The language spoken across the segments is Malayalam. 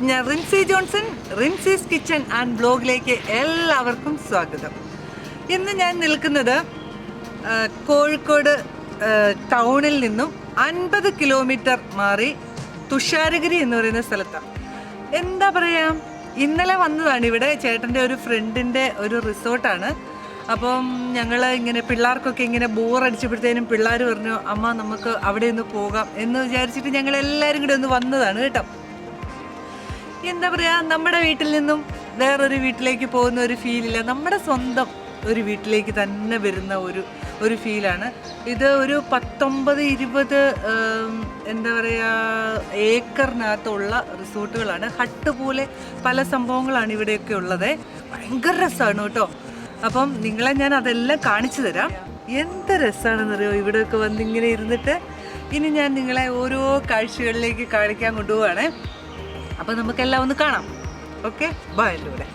ഞാൻ റിൻസി ജോൺസൺ, റിൻസീസ് കിച്ചൺ ആൻഡ് ബ്ലോഗിലേക്ക് എല്ലാവർക്കും സ്വാഗതം. ഇന്ന് ഞാൻ നിൽക്കുന്നത് കോഴിക്കോട് ടൗണിൽ നിന്നും 50 കിലോമീറ്റർ മാറി തുഷാരഗിരി എന്ന് പറയുന്ന സ്ഥലത്താണ്. എന്താ പറയുക, ഇന്നലെ വന്നതാണ് ഇവിടെ. ചേട്ടൻ്റെ ഒരു ഫ്രണ്ടിൻ്റെ ഒരു റിസോർട്ടാണ്. അപ്പം ഞങ്ങൾ ഇങ്ങനെ പിള്ളേർക്കൊക്കെ ഇങ്ങനെ ബോറടിച്ചപ്പോഴത്തേനും പിള്ളേർ പറഞ്ഞു, അമ്മ നമുക്ക് അവിടെ ഒന്ന് പോകാം എന്ന് വിചാരിച്ചിട്ട് ഞങ്ങൾ എല്ലാവരും കൂടെ ഒന്ന് വന്നതാണ് കേട്ടോ. എന്താ പറയുക, നമ്മുടെ വീട്ടിൽ നിന്നും വേറൊരു വീട്ടിലേക്ക് പോകുന്ന ഒരു ഫീലില്ല, നമ്മുടെ സ്വന്തം ഒരു വീട്ടിലേക്ക് തന്നെ വരുന്ന ഒരു ഫീലാണ് ഇത്. ഒരു 19-20 എന്താ പറയുക ഏക്കറിനകത്തുള്ള റിസോർട്ടുകളാണ്. ഹട്ട് പോലെ പല സംഭവങ്ങളാണ് ഇവിടെയൊക്കെ ഉള്ളത്. ഭയങ്കര രസമാണ് കേട്ടോ. അപ്പം നിങ്ങളെ ഞാൻ അതെല്ലാം കാണിച്ചു തരാം. എന്ത് രസമാണെന്നറിയോ ഇവിടെയൊക്കെ വന്നിങ്ങനെ ഇരുന്നിട്ട്. ഇനി ഞാൻ നിങ്ങളെ ഓരോ കാഴ്ചകളിലേക്ക് കാണിക്കാൻ കൊണ്ടുപോവാണ്. അപ്പം നമുക്കെല്ലാം ഒന്ന് കാണാം. Okay, bye. എൻ്റെ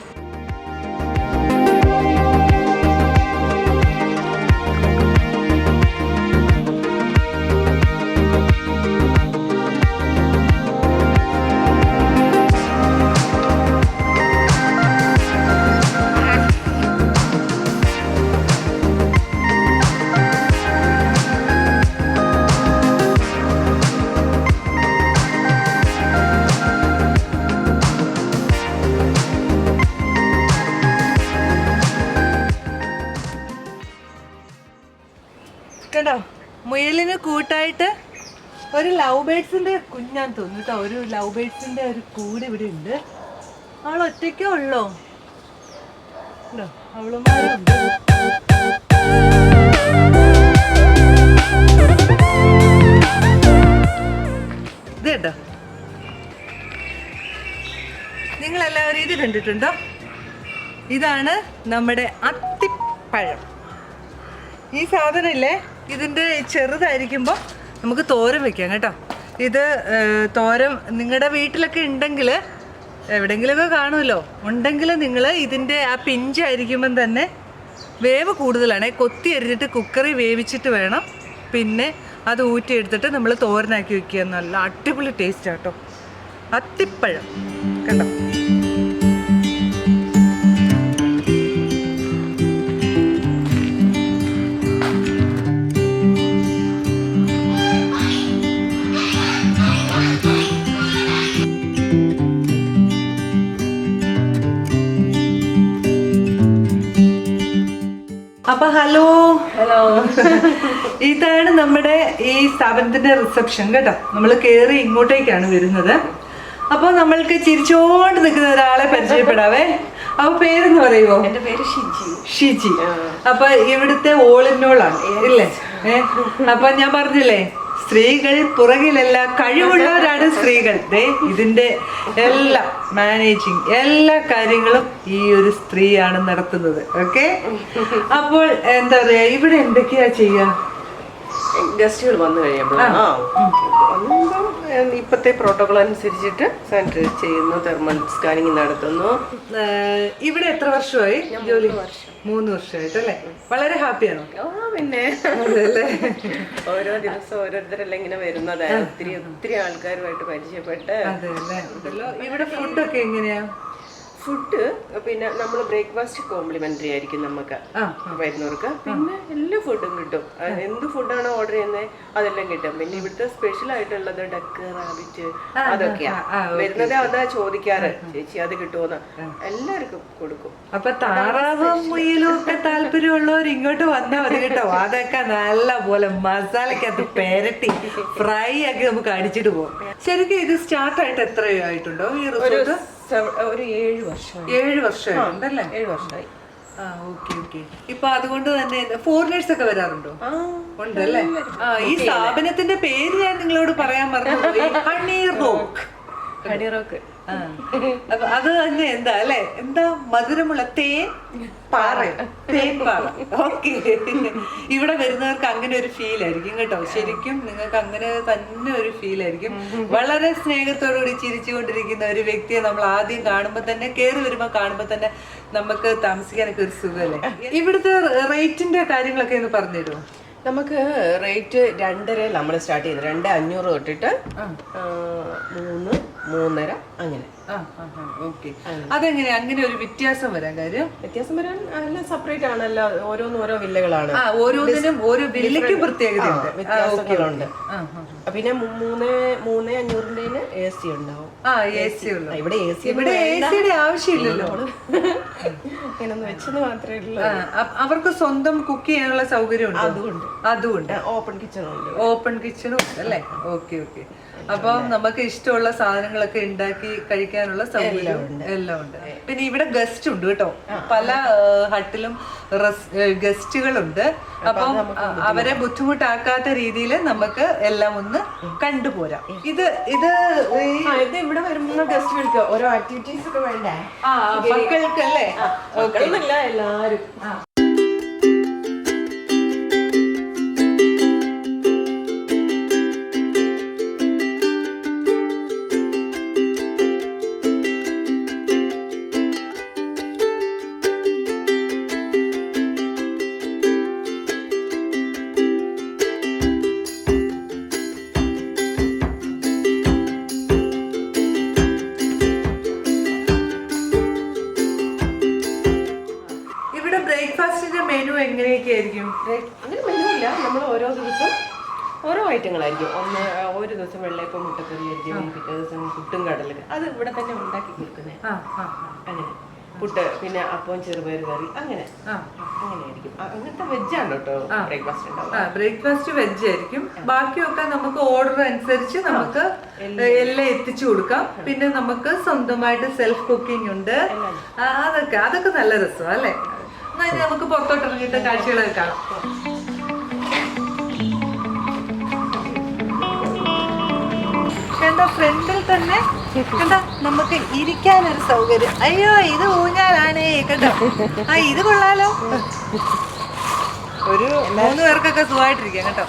കേട്ടോ, മുയലിന് കൂട്ടായിട്ട് ഒരു ലവ് ബേഡ്സിന്റെ കുഞ്ഞാന്ന് തോന്നുന്നു കേട്ടോ. ഒരു ലവ് ബേഡ്സിന്റെ ഒരു കൂട് ഇവിടെ ഉണ്ട്. അവൾ ഒറ്റയ്ക്കേ ഉള്ളോ? അവളുമാരുണ്ട്. ഇത് കേട്ടോ, നിങ്ങളെല്ലാവരും ഇത് കണ്ടിട്ടുണ്ടോ? ഇതാണ് നമ്മുടെ അത്തിപ്പഴം. ഈ സാധനം ഇല്ലേ, ഇതിൻ്റെ ചെറുതായിരിക്കുമ്പോൾ നമുക്ക് തോരൻ വെക്കാം കേട്ടോ. ഇത് തോരൻ നിങ്ങളുടെ വീട്ടിലൊക്കെ ഉണ്ടെങ്കിൽ, എവിടെയെങ്കിലുമൊക്കെ കാണുമല്ലോ, ഉണ്ടെങ്കിൽ നിങ്ങൾ ഇതിൻ്റെ ആ പിഞ്ചായിരിക്കുമ്പം തന്നെ വേവ് കൂടുതലാണ്. കൊത്തി അരിഞ്ഞിട്ട് കുക്കറിൽ വേവിച്ചിട്ട് വേണം പിന്നെ അത് ഊറ്റിയെടുത്തിട്ട് നമ്മൾ തോരനാക്കി വെക്കുക. നല്ല അടിപൊളി ടേസ്റ്റ് കേട്ടോ അത്തിപ്പഴം. കണ്ടോ, അപ്പൊ ഹലോ ഇതാണ് നമ്മുടെ ഈ സ്ഥാപനത്തിന്റെ റിസപ്ഷൻ കേട്ടോ. നമ്മൾ കയറി ഇങ്ങോട്ടേക്കാണ് വരുന്നത്. അപ്പോൾ നമ്മൾക്ക് ചിരിച്ചോണ്ട് നിൽക്കുന്ന ഒരാളെ പരിചയപ്പെടാവേ. അപ്പൊ പേരെന്ന് പറയുമോ? എന്റെ പേര് ഷിജി. അപ്പൊ ഇവിടുത്തെ ഓളിനോളാണ് ഇല്ലേ? അപ്പൊ ഞാൻ പറഞ്ഞില്ലേ, സ്ത്രീകൾ പുറകിലല്ല, കഴിവുള്ളവരാണ് സ്ത്രീകൾ. ഇതിന്റെ എല്ലാ മാനേജിങ് എല്ലാ കാര്യങ്ങളും ഈ ഒരു സ്ത്രീയാണ് നടത്തുന്നത്. ഓക്കെ, അപ്പോൾ എന്താ പറയാ, ഇവിടെ എന്തൊക്കെയാ ചെയ്യാ? ഗസ്റ്റുകൾ വന്നു കഴിയുമ്പോൾ ഇപ്പത്തെ പ്രോട്ടോകോൾ അനുസരിച്ചിട്ട് സാനിറ്റൈസ് ചെയ്യുന്നു, തെർമൽ സ്കാനിങ് നടത്തുന്നു. ഇവിടെ എത്ര വർഷമായി ജോലി? 3 വർഷമായിട്ടല്ലേ? വളരെ ഹാപ്പിയാണോ? പിന്നെ ഓരോ ദിവസം ഓരോരുത്തരെല്ലാം ഇങ്ങനെ വരുന്നത്, ഒത്തിരി ആൾക്കാരുമായിട്ട് പരിചയപ്പെട്ട്. ഇവിടെ ഫുഡൊക്കെ എങ്ങനെയാ? ഫുഡ് പിന്നെ നമ്മൾ ബ്രേക്ക്ഫാസ്റ്റ് കോംപ്ലിമെന്ററി ആയിരിക്കും നമുക്ക് വരുന്നവർക്ക്. പിന്നെ എല്ലാ ഫുഡും കിട്ടും. എന്ത് ഫുഡാണോ ഓർഡർ ചെയ്യുന്നത് അതെല്ലാം കിട്ടും. പിന്നെ ഇവിടുത്തെ സ്പെഷ്യൽ ആയിട്ടുള്ളത് ഡക്ക്, റാബിറ്റ് അതൊക്കെയാ വരുന്നത്. അതാ ചോദിക്കാറ്, ചേച്ചി അത് കിട്ടുമോന്ന്. എല്ലാവർക്കും കൊടുക്കും. അപ്പൊ താറാവും മുയലും ഒക്കെ താല്പര്യമുള്ളവർ ഇങ്ങോട്ട് വന്നാൽ മതി കേട്ടോ. അതൊക്കെ നല്ല പോലെ മസാലക്കകത്ത് പെരട്ടി ഫ്രൈ ആക്കി നമുക്ക് അടിച്ചിട്ട് പോകും. ശരിക്കും ഇത് സ്റ്റാർട്ടായിട്ട് എത്രയായിട്ടുണ്ടോ ഈ റിസോർട്ട്? ഒരു 7 വർഷം. 7 വർഷമായിട്ടുണ്ടല്ലേ? 7 വർഷമായി. ഓക്കെ. ഇപ്പൊ അതുകൊണ്ട് തന്നെ ഫോറിനേഴ്സ് ഒക്കെ വരാറുണ്ടോ? ഉണ്ടല്ലേ? ഈ സ്ഥാപനത്തിന്റെ പേര് ഞാൻ നിങ്ങളോട് പറയാൻ മറന്നുപോയി. Honey rock. അപ്പൊ അത് തന്നെ എന്താ അല്ലെ, എന്താ മധുരമുള്ള തേൻപാറ. ഓക്കെ, ഇവിടെ വരുന്നവർക്ക് അങ്ങനെ ഒരു ഫീൽ ആയിരിക്കും കേട്ടോ. ശരിക്കും നിങ്ങൾക്ക് അങ്ങനെ തന്നെ ഒരു ഫീൽ ആയിരിക്കും. വളരെ സ്നേഹത്തോടുകൂടി ചിരിച്ചുകൊണ്ടിരിക്കുന്ന ഒരു വ്യക്തിയെ നമ്മൾ ആദ്യം കാണുമ്പോൾ തന്നെ, കയറി വരുമ്പോൾ കാണുമ്പോൾ തന്നെ നമുക്ക് താമസിക്കാനൊക്കെ ഒരു സുഖമല്ലേ. ഇവിടുത്തെ റേറ്റിന്റെ കാര്യങ്ങളൊക്കെ ഒന്ന് പറഞ്ഞു തരുമോ? നമുക്ക് റേറ്റ് 2.5 നമ്മൾ സ്റ്റാർട്ട് ചെയ്യുന്നത്. 2,500 തൊട്ടിട്ട് 3, 3.5 അങ്ങനെ. ഓക്കെ. അതെങ്ങനെയാ അങ്ങനെ ഒരു വ്യത്യാസം വരാൻ കാര്യം? വ്യത്യാസം വരാൻ എല്ലാം സെപ്പറേറ്റ് ആണല്ലോ, ഓരോന്നും ഓരോ വില്ലകളാണ്. ഓരോന്നിനും ഓരോ വില്ലയ്ക്ക് പ്രത്യേകതയുണ്ട്, വ്യത്യാസങ്ങളുണ്ട്. പിന്നെ 3,500 AC ഉണ്ടാവും. ഇവിടെ എസിയുടെ ആവശ്യമില്ലല്ലോ, ഇങ്ങനൊന്ന് വെച്ചത് മാത്രമേ ഉള്ളൂ. അവർക്ക് സ്വന്തം കുക്ക് ചെയ്യാനുള്ള സൗകര്യം ഉണ്ട്, അതുകൊണ്ട് ഓപ്പൺ കിച്ചണും ഉണ്ട്. ഓപ്പൺ കിച്ചണും ഉണ്ട് അല്ലേ? Okay okay. അപ്പം നമുക്ക് ഇഷ്ടമുള്ള സാധനങ്ങളൊക്കെ ഉണ്ടാക്കി കഴിക്കാനുള്ള സൗകര്യം എല്ലാം ഉണ്ട്. പിന്നെ ഇവിടെ ഗസ്റ്റ് ഉണ്ട് കേട്ടോ, പല ഹട്ടിലും ഗസ്റ്റുകളുണ്ട്. അപ്പം അവരെ ബുദ്ധിമുട്ടാക്കാത്ത രീതിയിൽ നമുക്ക് എല്ലാം ഒന്ന് കണ്ടുപോരാം. ഇത് ഇവിടെ വരുന്ന ഗസ്റ്റുകൾക്ക് ഓരോ ആക്ടിവിറ്റീസ് ഒക്കെ വേണ്ടേ? മക്കൾക്കല്ലേ? എല്ലാരും. ബ്രേക്ക്ഫാസ്റ്റിന്റെ മെനു എങ്ങനെയൊക്കെ ആയിരിക്കും? അങ്ങനെ മെനു ഇല്ല, നമ്മൾ ഓരോ ദിവസം ഓരോ ഐറ്റങ്ങളായിരിക്കും. ഒരു ദിവസം വെള്ളയപ്പം മുട്ടക്കറി ആയിരിക്കും, പിറ്റേ ദിവസം പുട്ടും കടലും. അത് ഇവിടെ തന്നെ ഉണ്ടാക്കി കൊടുക്കുന്നത്. അങ്ങനെ പുട്ട്, പിന്നെ അപ്പം ചെറുപയർ കറി, അങ്ങനെയായിരിക്കും. അങ്ങനത്തെ വെജാണ് കേട്ടോ ബ്രേക്ക്ഫാസ്റ്റ് ഉണ്ടാവും. ബ്രേക്ക്ഫാസ്റ്റ് വെജ് ആയിരിക്കും. ബാക്കിയൊക്കെ നമുക്ക് ഓർഡർ അനുസരിച്ച് നമുക്ക് എല്ലാം എത്തിച്ചു കൊടുക്കാം. പിന്നെ നമുക്ക് സ്വന്തമായിട്ട് സെൽഫ് കുക്കിംഗ് ഉണ്ട്. അതൊക്കെ നല്ല രസമാണ് അല്ലേ? നമുക്ക് പുറത്തോട്ട് ഇറങ്ങിയിട്ട് കാഴ്ചകളൊക്കെ കാണാം. കണ്ടോ, ഫ്രണ്ടിൽ തന്നെ കണ്ടോ നമുക്ക് ഇരിക്കാനൊരു സൗകര്യം. അയ്യോ, ഇത് ഊഞ്ഞാലാണേ, കണ്ടോ? ഇത് കൊള്ളാലോ. ഒരു 3 പേർക്കൊക്കെ സുഖമായിട്ടിരിക്കാം കേട്ടോ.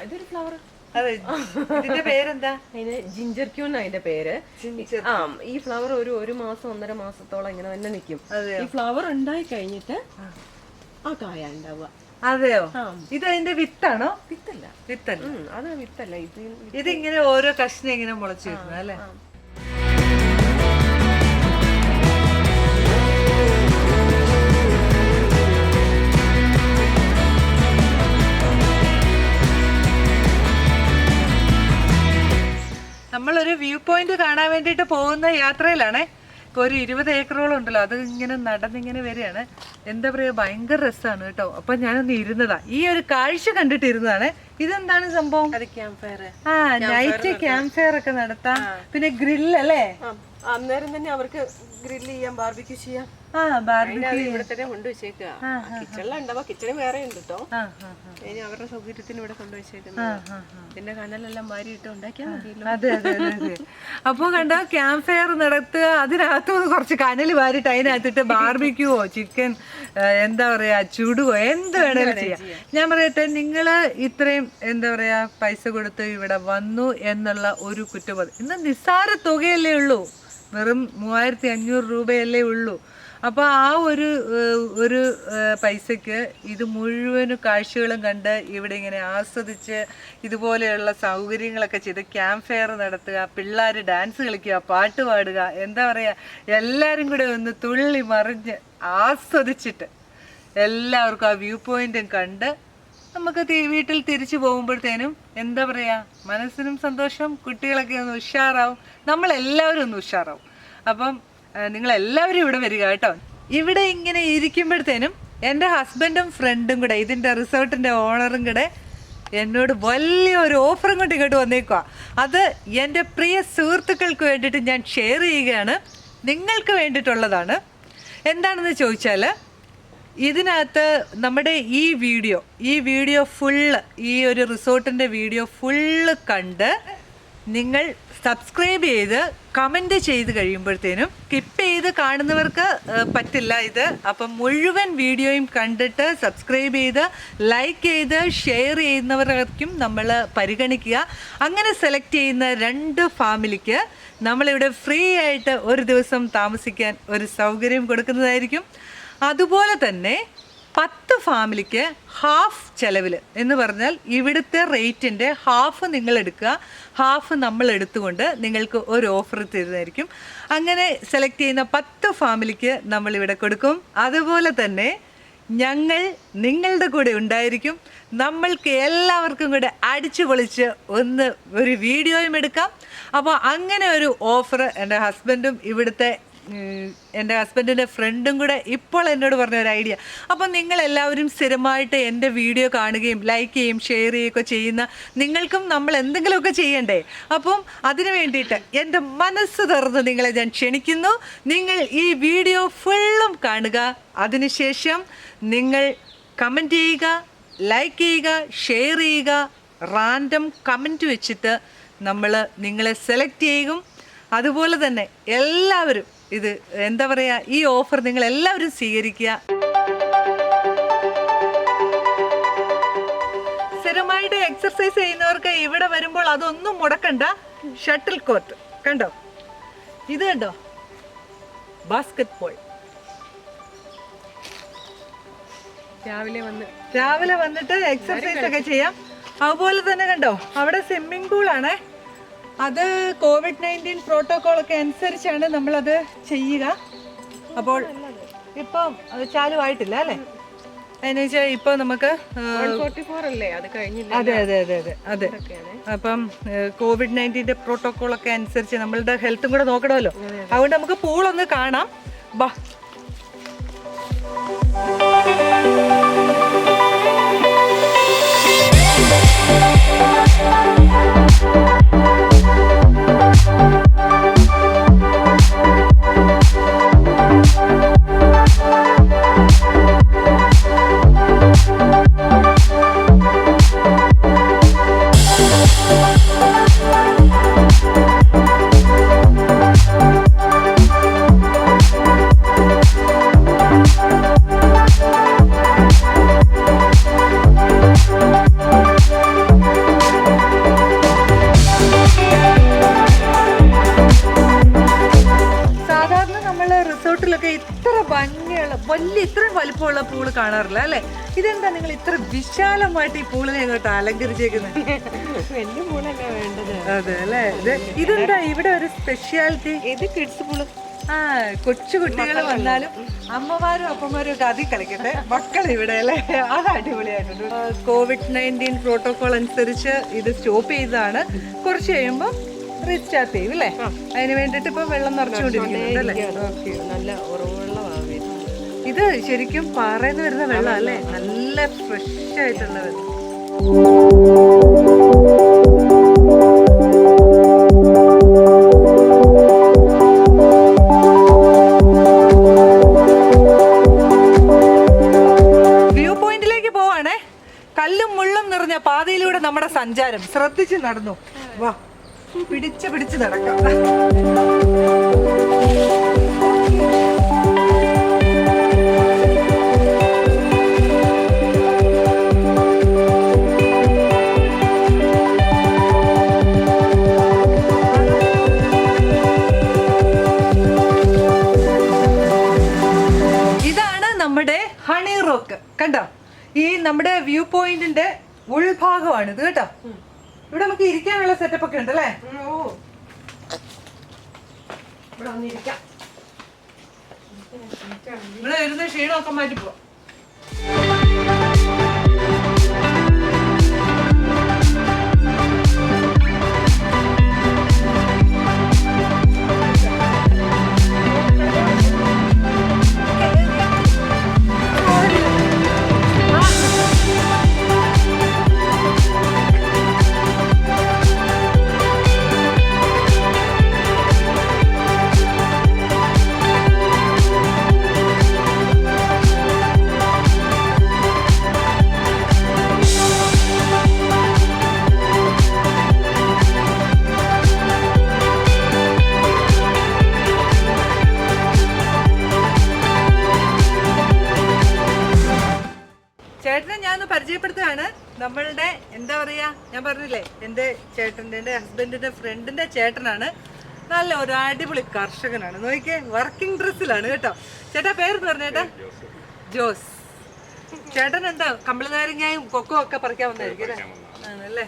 ഇതൊരു ഫ്ലവർ. ഇതിന്റെ പേരെന്താ? ജിഞ്ചർ ക്യൂൺ അതിന്റെ പേര്. ഈ ഫ്ലവർ ഒരു മാസം 1.5 മാസത്തോളം ഇങ്ങനെ തന്നെ നിൽക്കും. ഈ ഫ്ലവർ ഉണ്ടായി കഴിഞ്ഞിട്ട് ആ കായ ഉണ്ടാവുക. അതെയോ? ഇത് അതിന്റെ വിത്താണോ? വിത്തല്ല. അത് വിത്തല്ല. ഇതിങ്ങനെ ഓരോ കഷ്ണം ഇങ്ങനെ മുളച്ചു വരുന്നത് അല്ലേ? നമ്മളൊരു വ്യൂ പോയിന്റ് കാണാൻ വേണ്ടിയിട്ട് പോകുന്ന യാത്രയിലാണേ. ഇപ്പോൾ ഒരു 20 ഏക്കറോളം ഉണ്ടല്ലോ, അത് ഇങ്ങനെ നടന്നിങ്ങനെ വരികയാണ്. എന്താ പറയുക, ഭയങ്കര രസമാണ് കേട്ടോ. അപ്പം ഞാനൊന്ന് ഇരുന്നതാ, ഈ ഒരു കാഴ്ച കണ്ടിട്ട് ഇരുന്നതാണ്. ഇതെന്താണ് സംഭവം? നൈറ്റ് ക്യാമ്പ് ഫയർ ഒക്കെ നടത്താം. പിന്നെ ഗ്രില്ല് അല്ലേ? അന്നേരം തന്നെ അവർക്ക് ഗ്രില്ല് ചെയ്യാം, ബാർബിക്യൂ ചെയ്യാം. ബാർബിക്യൂ ഇവിടെ തന്നെ കൊണ്ടുവച്ചേക്കുക. കിച്ചണിലുണ്ടാവുക, കിച്ചണിൽ വേറെ ഉണ്ട് കേട്ടോ. ഇനി അവരുടെ സൗകര്യത്തിന് ഇവിടെ കൊണ്ടുവച്ചേക്കുന്നത്. പിന്നെ കനലെല്ലാം വാരിയിട്ട് ഉണ്ടാക്കിയാൽ മതിയല്ലോ. അതെ അതെ അതെ അതെ. അപ്പോൾ കണ്ടോ, ക്യാമ്പ് ഫയർ നടത്തുക, അതിനകത്ത് കുറച്ച് കനൽ വാരിട്ട് അതിനകത്തിട്ട് ബാർബിക്യൂവോ ചിക്കൻ എന്താ പറയാ ചുടുവോ എന്ത് വേണേലും ചെയ്യാം. ഞാൻ പറയട്ടെ, നിങ്ങൾ ഇത്രയും എന്താ പറയാ പൈസ കൊടുത്ത് ഇവിടെ വന്നു എന്നുള്ള ഒരു കുറ്റബോധം, ഇന്ന് നിസ്സാര തുകയല്ലേ ഉള്ളൂ, വെറും 3500 രൂപയല്ലേ ഉള്ളൂ. അപ്പോൾ ആ ഒരു പൈസക്ക് ഇത് മുഴുവനും കാഴ്ചകളും കണ്ട് ഇവിടെ ഇങ്ങനെ ആസ്വദിച്ച് ഇതുപോലെയുള്ള സൗകര്യങ്ങളൊക്കെ ചെയ്ത് ക്യാമ്പ് ഫെയർ നടത്തുക, പിള്ളേർ ഡാൻസ് കളിക്കുക, പാട്ട് പാടുക, എന്താ പറയുക, എല്ലാവരും കൂടെ ഒന്ന് തുള്ളി മറിഞ്ഞ് ആസ്വദിച്ചിട്ട് എല്ലാവർക്കും ആ വ്യൂ പോയിന്റും കണ്ട് നമുക്ക് വീട്ടിൽ തിരിച്ചു പോകുമ്പോഴത്തേനും എന്താ പറയുക, മനസ്സിനും സന്തോഷം, കുട്ടികളൊക്കെ ഒന്ന് ഉഷാറാവും, നമ്മളെല്ലാവരും ഒന്ന് ഉഷാറാവും. അപ്പം നിങ്ങളെല്ലാവരും ഇവിടെ വരിക കേട്ടോ. ഇവിടെ ഇങ്ങനെ ഇരിക്കുമ്പോഴത്തേനും എൻ്റെ ഹസ്ബൻഡും ഫ്രണ്ടും കൂടെ, ഇതിൻ്റെ റിസോർട്ടിൻ്റെ ഓണറും കൂടെ എന്നോട് വലിയൊരു ഓഫറും കൊണ്ട് ഇങ്ങോട്ട് വന്നേക്കുക. അത് എൻ്റെ പ്രിയ സുഹൃത്തുക്കൾക്ക് വേണ്ടിയിട്ട് ഞാൻ ഷെയർ ചെയ്യുകയാണ്, നിങ്ങൾക്ക് വേണ്ടിയിട്ടുള്ളതാണ്. എന്താണെന്ന് ചോദിച്ചാൽ, ഇതിനകത്ത് നമ്മുടെ ഈ വീഡിയോ ഫുള്ള്, ഈ ഒരു റിസോർട്ടിൻ്റെ വീഡിയോ ഫുള്ള് കണ്ട് നിങ്ങൾ സബ്സ്ക്രൈബ് ചെയ്ത് കമൻറ്റ് ചെയ്ത് കഴിയുമ്പോഴത്തേനും, സ്കിപ്പ് ചെയ്ത് കാണുന്നവർക്ക് പറ്റില്ല ഇത്, അപ്പം മുഴുവൻ വീഡിയോയും കണ്ടിട്ട് സബ്സ്ക്രൈബ് ചെയ്ത് ലൈക്ക് ചെയ്ത് ഷെയർ ചെയ്യുന്നവർക്കും നമ്മൾ പരിഗണിക്കുക. അങ്ങനെ സെലക്ട് ചെയ്യുന്ന 2 ഫാമിലിക്ക് നമ്മളിവിടെ ഫ്രീ ആയിട്ട് ഒരു ദിവസം താമസിക്കാൻ ഒരു സൗകര്യം കൊടുക്കുന്നതായിരിക്കും. അതുപോലെ തന്നെ 10 ഫാമിലിക്ക് ഹാഫ് ചെലവിൽ എന്ന് പറഞ്ഞാൽ ഇവിടുത്തെ റേറ്റിൻ്റെ ഹാഫ് നിങ്ങൾ എടുക്കുക, ഹാഫ് നമ്മൾ എടുത്തുകൊണ്ട് നിങ്ങൾക്ക് ഒരു ഓഫർ തരുന്നതായിരിക്കും. അങ്ങനെ സെലക്ട് ചെയ്യുന്ന 10 ഫാമിലിക്ക് നമ്മളിവിടെ കൊടുക്കും. അതുപോലെ തന്നെ ഞങ്ങൾ നിങ്ങളുടെ കൂടെ ഉണ്ടായിരിക്കും. നമ്മൾക്ക് എല്ലാവർക്കും കൂടെ അടിച്ചു പൊളിച്ച് ഒരു വീഡിയോയും എടുക്കാം. അപ്പോൾ അങ്ങനെ ഒരു ഓഫർ എൻ്റെ ഹസ്ബൻഡും ഇവിടുത്തെ എൻ്റെ ഹസ്ബൻഡിൻ്റെ ഫ്രണ്ടും കൂടെ ഇപ്പോൾ എന്നോട് പറഞ്ഞ ഒരു ഐഡിയ. അപ്പം നിങ്ങളെല്ലാവരും സ്ഥിരമായിട്ട് എൻ്റെ വീഡിയോ കാണുകയും ലൈക്ക് ചെയ്യുകയും ഷെയർ ചെയ്യുകയൊക്കെ ചെയ്യുന്ന നിങ്ങൾക്കും നമ്മൾ എന്തെങ്കിലുമൊക്കെ ചെയ്യണ്ടേ. അപ്പം അതിനു വേണ്ടിയിട്ട് എൻ്റെ മനസ്സ് തുറന്ന് നിങ്ങളെ ഞാൻ ക്ഷണിക്കുന്നു. നിങ്ങൾ ഈ വീഡിയോ ഫുള്ളും കാണുക, അതിനുശേഷം നിങ്ങൾ കമൻറ്റ് ചെയ്യുക, ലൈക്ക് ചെയ്യുക, ഷെയർ ചെയ്യുക, റാൻഡം കമൻറ്റ് വെച്ചിട്ട് നിങ്ങളെ സെലക്ട് ചെയ്യും. അതുപോലെ തന്നെ എല്ലാവരും ഇത് എന്താ പറയുക, ഈ ഓഫർ നിങ്ങൾ എല്ലാവരും സ്വീകരിക്കുക. സ്ഥിരമായിട്ട് എക്സർസൈസ് ചെയ്യുന്നവർക്ക് ഇവിടെ വരുമ്പോൾ അതൊന്നും മുടക്കണ്ട. ഷട്ടിൽ കോർട്ട് കണ്ടോ, ഇത് കണ്ടോ, ബാസ്കറ്റ് ബോൾ. രാവിലെ വന്നിട്ട് എക്സർസൈസ് ഒക്കെ ചെയ്യാം. അതുപോലെ തന്നെ കണ്ടോ, അവിടെ സ്വിമ്മിംഗ് പൂളാണേ. അത് COVID-19 പ്രോട്ടോക്കോളൊക്കെ അനുസരിച്ചാണ് നമ്മളത് ചെയ്യുക. അപ്പോൾ ഇപ്പം അത് ചാലുവായിട്ടില്ല അല്ലേ, അതിന് വെച്ചാൽ ഇപ്പോൾ നമുക്ക് 144 അല്ലേ, അത് കഴിഞ്ഞില്ല. അതെ അതെ അതെ അതെ അതെ. അപ്പം COVID-19 പ്രോട്ടോക്കോളൊക്കെ അനുസരിച്ച് നമ്മളുടെ ഹെൽത്തും കൂടെ നോക്കണമല്ലോ. അതുകൊണ്ട് നമുക്ക് പൂളൊന്ന് കാണാം. ബാ. ഇത്രയും വലിപ്പമുള്ള പൂള് കാണാറില്ല അല്ലേ? ഇതെന്താ നിങ്ങൾ ഇത്ര വിശാലമായിട്ട് ഈ പൂളിനെ അങ്ങോട്ട് അലങ്കരിച്ചേക്കുന്നത്? വലിയ പൂളല്ലേ വേണ്ടത്. അതെ അല്ലേ. ഇതെന്താ ഇവിടെ ഒരു സ്പെഷ്യാലിറ്റി? ഇത് കിഡ്സ് പൂള്. കൊച്ചു കുട്ടികൾ വന്നാലും അമ്മമാരും അപ്പന്മാരും ഒക്കെ അതിൽ കളിക്കട്ടെ, മക്കൾ ഇവിടെ അല്ലേ. അത് അടിപൊളിയായിട്ടുണ്ട്. COVID-19 പ്രോട്ടോകോൾ അനുസരിച്ച് ഇത് സ്റ്റോപ്പ് ചെയ്തതാണ്. കുറച്ച് കഴിയുമ്പോൾ റീസ്റ്റാർട്ട് ചെയ്യും അല്ലേ? അതിന് വേണ്ടിട്ട് ഇപ്പൊ വെള്ളം നിറച്ചുകൊണ്ടിരിക്കുന്നുണ്ട് അല്ലേ? നല്ല ഉറവുള്ളതാണ്. ഇത് ശരിക്കും പാറയിൽ വരുന്ന വെള്ളം അല്ലേ? നല്ല ഫ്രഷ് ആയിട്ടുള്ള വെള്ളം. നിറഞ്ഞ പാതയിലൂടെ നമ്മുടെ സഞ്ചാരം. ശ്രദ്ധിച്ച് നടന്നു. വാ, പിടിച്ച് നടക്കാം. ഇതാണ് നമ്മുടെ ഹണി റോക്ക്. കണ്ടോ, ഈ നമ്മുടെ വ്യൂ പോയിന്റിന്റെ ഉൾഭാഗമാണ് ഇത് കേട്ടോ. ഇവിടെ നമുക്ക് ഇരിക്കാനുള്ള സെറ്റപ്പ് ഒക്കെ ഉണ്ട് അല്ലേ? ഇവിടെ വന്നിരിക്കാം. ഇവിടെ വരുന്ന ക്ഷീണമൊക്കെ മാറ്റി പോവാം. ചേട്ടനെ ഞാനൊന്ന് പരിചയപ്പെടുത്തുകയാണ്. നമ്മളുടെ എന്താ പറയാ, ഞാൻ പറഞ്ഞില്ലേ എൻ്റെ ചേട്ടൻ്റെ, എൻ്റെ ഹസ്ബൻഡിൻ്റെ ഫ്രണ്ടിൻ്റെ ചേട്ടനാണ്. നല്ല ഒരു അടിപൊളി കർഷകനാണ്. നോക്കിയേ, വർക്കിംഗ് ഡ്രസ്സിലാണ് കേട്ടോ. ചേട്ടാ പേരെന്ന് പറഞ്ഞേട്ടാ? ജോസ്. ചേട്ടൻ എന്താ കമ്പിളി നാരങ്ങയും കൊക്കോ ഒക്കെ പറിക്കാൻ വന്നായിരിക്കും അല്ലേ? ആണല്ലേ.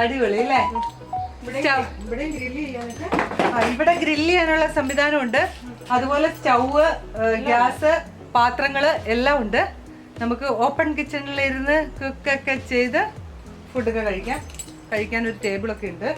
അടിപൊളി അല്ലേ? ഇവിടെ ഗ്രില്ല് ചെയ്യാനുള്ള സംവിധാനമുണ്ട്. അതുപോലെ സ്റ്റൗവ്, ഗ്യാസ്, പാത്രങ്ങള് എല്ലാം ഉണ്ട്. നമുക്ക് ഓപ്പൺ കിച്ചണിലിരുന്ന് കുക്കൊക്കെ ചെയ്ത് ഫുഡൊക്കെ കഴിക്കാൻ ഒരു ടേബിളൊക്കെ ഉണ്ട്.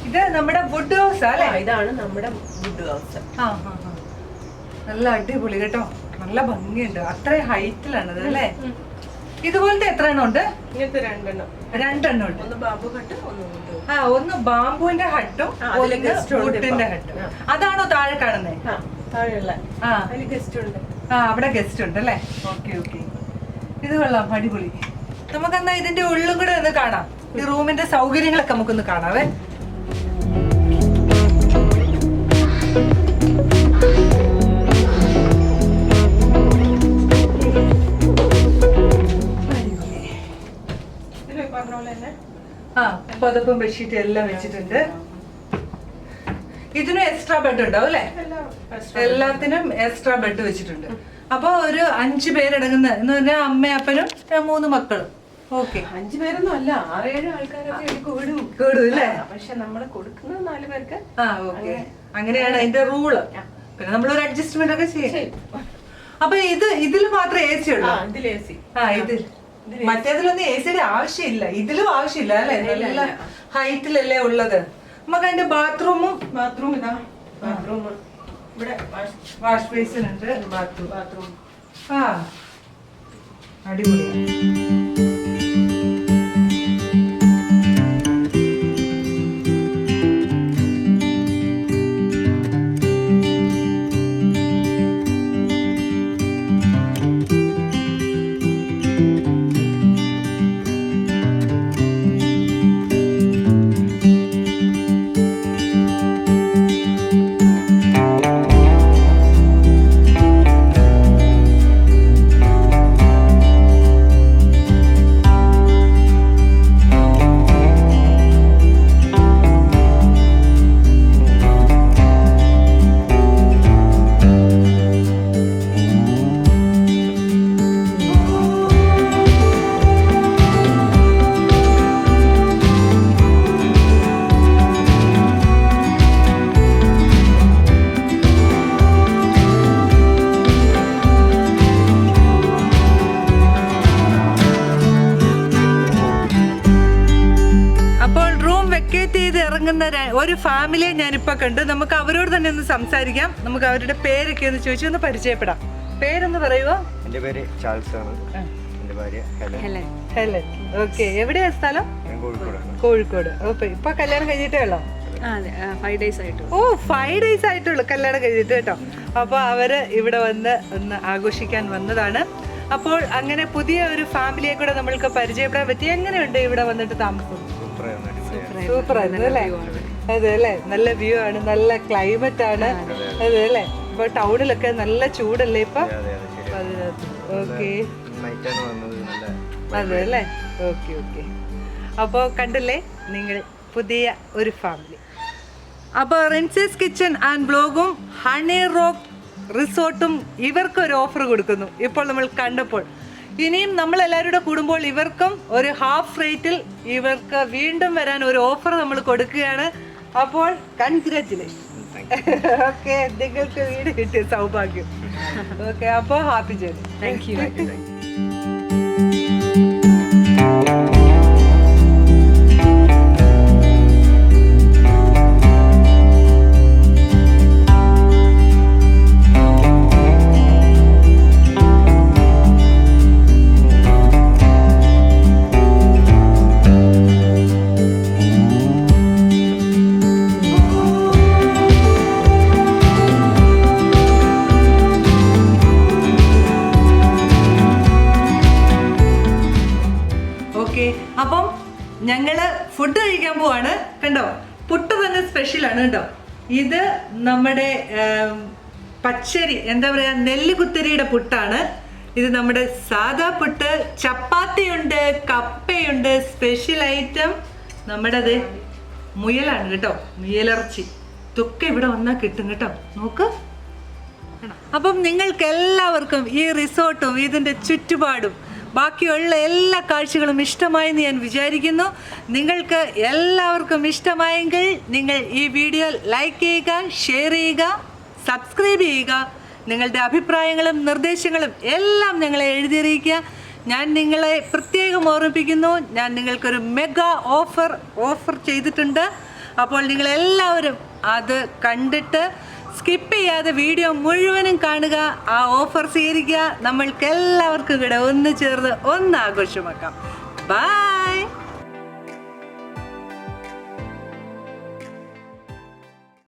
ഇത് നമ്മുടെ വുഡ് ഹൗസ് അല്ലേ? ഇതാണ് നമ്മുടെ വുഡ് ഹൗസ്. നല്ല അടിപൊളി കേട്ടോ, നല്ല ഭംഗിയുണ്ട്. അത്ര ഹൈറ്റിലാണത് അല്ലേ? ഇതുപോലത്തെ എത്ര എണ്ണം ഉണ്ട്? ഇങ്ങനത്തെ രണ്ടെണ്ണം ഉണ്ട്. ഒന്ന് ബാമ്പു ഹട്ട്, ഒന്ന് ബാമ്പുവിന്റെ ഹട്ടും വുഡിന്റെ ഹട്ടും. അതാണോ താഴെ കാണുന്നേ? താഴെയുള്ള ഗസ്റ്റ് ഉണ്ട്. അവിടെ ഗസ്റ്റ് ഉണ്ട് അല്ലേ? ഓക്കെ. ഇത് കൊള്ളാം, അടിപൊളി. നമുക്കെന്നാ ഇതിന്റെ ഉള്ളും കൂടെ ഒന്ന് കാണാം. ഈ റൂമിന്റെ സൗകര്യങ്ങളൊക്കെ നമുക്കൊന്ന് കാണാവേ. പുതപ്പും ബെഡ്ഷീറ്റും എല്ലാം വെച്ചിട്ടുണ്ട്. ഇതിനും എക്സ്ട്രാ ബെഡ് ഉണ്ടാവും അല്ലേ? എല്ലാത്തിനും എക്സ്ട്രാ ബെഡ് വെച്ചിട്ടുണ്ട്. അപ്പൊ ഒരു 5 പേരടങ്ങുന്ന എന്ന് പറഞ്ഞാൽ അമ്മയും അപ്പനും 3 മക്കളും. ഓക്കെ, 5 പേരൊന്നും അല്ല, 6-7 ആൾക്കാരൊക്കെ കൂടും അല്ലേ? പക്ഷെ നമ്മള് കൊടുക്കുന്നത് 4 പേർക്ക്. ഓക്കെ, അങ്ങനെയാണ് അതിന്റെ റൂള്. പിന്നെ നമ്മളൊരു അഡ്ജസ്റ്റ്മെന്റ് ഒക്കെ ചെയ്യും. അപ്പൊ ഇതിൽ മാത്രമേ AC ഉള്ളൂ? ഇതിൽ മറ്റേതിലൊന്നും AC-യുടെ ആവശ്യമില്ല, ഇതിലും ആവശ്യമില്ല അല്ലെ? നല്ല ഹൈറ്റിലല്ലേ ഉള്ളത്. നമുക്ക് അതിന്റെ ബാത്റൂം ഇതാ. ഇവിടെ വാഷ് ബേസിൻ ഉണ്ട്, ബാത്റൂം. അടിപൊളിയാണ്. വെക്കേറ്റ് ചെയ്ത് ഇറങ്ങുന്ന ഒരു ഫാമിലിയെ ഞാനിപ്പോൾ കണ്ടു. നമുക്ക് അവരോട് തന്നെ ഒന്ന് സംസാരിക്കാം. നമുക്ക് അവരുടെ പേരൊക്കെ ഒന്ന് ചോദിച്ചു ഒന്ന് പരിചയപ്പെടാം. പേരൊന്ന് പറയുമോ? എൻ്റെ പേര് ചാൾസ് ആണ്. എൻ്റെ ഭാര്യ ഹെലൻ. ഹെലൻ. ഓക്കെ. എവിടെയാ സ്ഥലം? കോഴിക്കോടാണ്. കോഴിക്കോട്. ഓക്കെ. ഇപ്പൊ കല്യാണം കഴിഞ്ഞിട്ടേ ഉള്ളോ? 5 days ആയിട്ടു. ഓ 5 days ആയിട്ടുള്ളൂ കല്യാണം കഴിഞ്ഞിട്ട് കേട്ടോ. അപ്പോൾ അവര് ഇവിടെ വന്ന് ഒന്ന് ആഘോഷിക്കാൻ വന്നതാണ്. അപ്പോൾ അങ്ങനെ പുതിയ ഒരു ഫാമിലിയെ കൂടെ നമ്മൾക്ക് പരിചയപ്പെടാൻ പറ്റി. എങ്ങനെയുണ്ട് ഇവിടെ വന്നിട്ട് താമസം? സൂപ്പർ ആയിരുന്നു അല്ലേ? അതെ അല്ലേ? നല്ല വ്യൂ ആണ്, നല്ല ക്ലൈമറ്റ് ആണ്. അതെ അല്ലേ? ഇപ്പൊ ടൗണിലൊക്കെ നല്ല ചൂടല്ലേ ഇപ്പൊ? ഓക്കെ. അതെ അല്ലേ? Okay okay. അപ്പോൾ കണ്ടില്ലേ നിങ്ങൾ പുതിയ ഒരു ഫാമിലി. അപ്പോൾ റിൻസീസ് കിച്ചൺ ആൻഡ് ബ്ലോഗും ഹണി റോക്ക് റിസോർട്ടും ഇവർക്കൊരു ഓഫർ കൊടുക്കുന്നു. ഇപ്പോൾ നമ്മൾ കണ്ടപ്പോൾ ഇനിയും നമ്മളെല്ലാവരും കൂടെ കൂടുമ്പോൾ ഇവർക്കും ഒരു ഹാഫ് റേറ്റിൽ ഇവർക്ക് വീണ്ടും വരാൻ ഒരു ഓഫർ നമ്മൾ കൊടുക്കുകയാണ്. അപ്പോൾ കൺഗ്രാറ്റുലേഷൻ. ഓക്കെ. നിങ്ങൾക്ക് വീട് കിട്ടിയ സൗഭാഗ്യം. ഓക്കെ. അപ്പോൾ ഹാപ്പി ജേർണി. Thank you. അപ്പം ഞങ്ങള് ഫുഡ് കഴിക്കാൻ പോവാണ്. കണ്ടോ, പുട്ട് തന്നെ സ്പെഷ്യലാണ് കേട്ടോ. ഇത് നമ്മുടെ പച്ചരി, എന്താ പറയാ, നെല്ലുകുത്തരിയുടെ പുട്ടാണ്. ഇത് നമ്മുടെ സാദാ പുട്ട്. ചപ്പാത്തിയുണ്ട്, കപ്പയുണ്ട്. സ്പെഷ്യൽ ഐറ്റം നമ്മുടെ മുയലാണ് കേട്ടോ, മുയലിറച്ചി. ഇതൊക്കെ ഇവിടെ വന്നാൽ കിട്ടും കേട്ടോ. നോക്ക്. അപ്പം നിങ്ങൾക്ക് എല്ലാവർക്കും ഈ റിസോർട്ടും ഇതിൻ്റെ ചുറ്റുപാടും ബാക്കിയുള്ള എല്ലാ കാഴ്ചകളും ഇഷ്ടമായെന്ന് ഞാൻ വിചാരിക്കുന്നു. നിങ്ങൾക്ക് എല്ലാവർക്കും ഇഷ്ടമായെങ്കിൽ നിങ്ങൾ ഈ വീഡിയോ ലൈക്ക് ചെയ്യുക, ഷെയർ ചെയ്യുക, സബ്സ്ക്രൈബ് ചെയ്യുക. നിങ്ങളുടെ അഭിപ്രായങ്ങളും നിർദ്ദേശങ്ങളും എല്ലാം ഞങ്ങളെ എഴുതിയിരിക്കുക. ഞാൻ നിങ്ങളെ പ്രത്യേകം ഓർമ്മിപ്പിക്കുന്നു, ഞാൻ നിങ്ങൾക്കൊരു മെഗാ ഓഫർ ചെയ്തിട്ടുണ്ട്. അപ്പോൾ നിങ്ങളെല്ലാവരും അത് കണ്ടിട്ട് സ്കിപ്പ് ചെയ്യാതെ വീഡിയോ മുഴുവനും കാണുക, ആ ഓഫർ സ്വീകരിക്കുക. നമ്മൾക്ക് എല്ലാവർക്കും കൂടെ ഒന്ന് ചേർന്ന് ഒന്ന് ആഘോഷമാക്കാം. ബൈ.